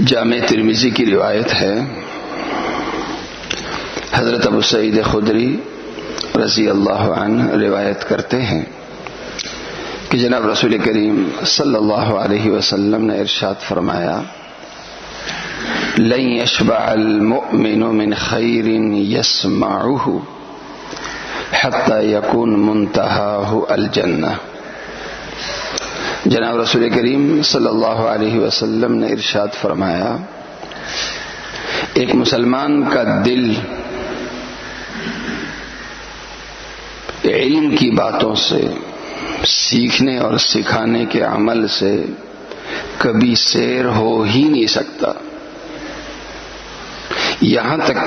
جامع ترمذی کی روایت ہے، حضرت ابو سعید خدری رضی اللہ عنہ روایت کرتے ہیں کہ جناب رسول کریم صلی اللہ علیہ وسلم نے ارشاد فرمایا، لن يشبع المؤمن من خیر يسمعه حتى يكون منتهاه الجنہ۔ جناب رسول کریم صلی اللہ علیہ وسلم نے ارشاد فرمایا، ایک مسلمان کا دل علم کی باتوں سے، سیکھنے اور سکھانے کے عمل سے کبھی سیر ہو ہی نہیں سکتا، یہاں تک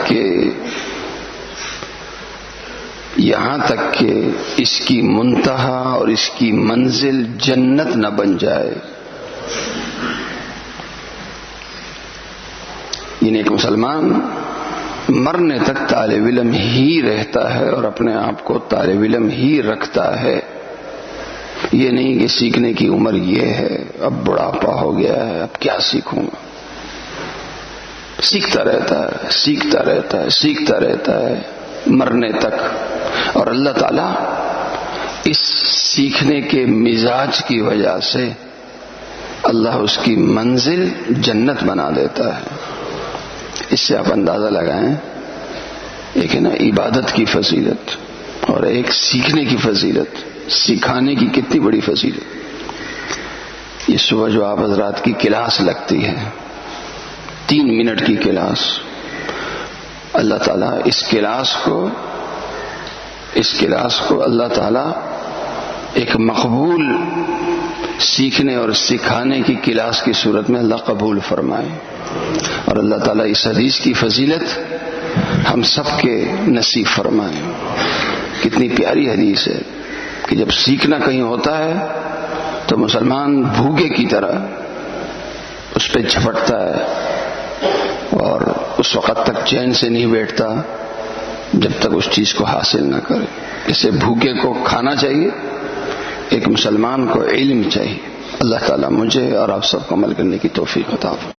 کہ اس کی منتہا اور اس کی منزل جنت نہ بن جائے۔ یعنی ایک مسلمان مرنے تک طالب علم ہی رہتا ہے اور اپنے آپ کو طالب علم ہی رکھتا ہے، یہ نہیں کہ سیکھنے کی عمر یہ ہے، اب بڑھاپا ہو گیا ہے، اب کیا سیکھوں گا۔ سیکھتا رہتا ہے مرنے تک، اور اللہ تعالیٰ اس سیکھنے کے مزاج کی وجہ سے اللہ اس کی منزل جنت بنا دیتا ہے۔ اس سے آپ اندازہ لگائیں، ایک ہے نا عبادت کی فضیلت اور ایک سیکھنے کی فضیلت، سکھانے کی کتنی بڑی فضیلت۔ یہ صبح جو آپ حضرات کی کلاس لگتی ہے، 3 منٹ کی کلاس، اللہ تعالیٰ اس کلاس کو اللہ تعالیٰ ایک مقبول سیکھنے اور سکھانے کی کلاس کی صورت میں اللہ قبول فرمائے، اور اللہ تعالیٰ اس حدیث کی فضیلت ہم سب کے نصیب فرمائے۔ کتنی پیاری حدیث ہے کہ جب سیکھنا کہیں ہوتا ہے تو مسلمان بھوکے کی طرح اس پہ جھپٹتا ہے اور اس وقت تک چین سے نہیں بیٹھتا جب تک اس چیز کو حاصل نہ کرے۔ اسے بھوکے کو کھانا چاہیے، ایک مسلمان کو علم چاہیے۔ اللہ تعالیٰ مجھے اور آپ سب کو عمل کرنے کی توفیق عطا فرمائے۔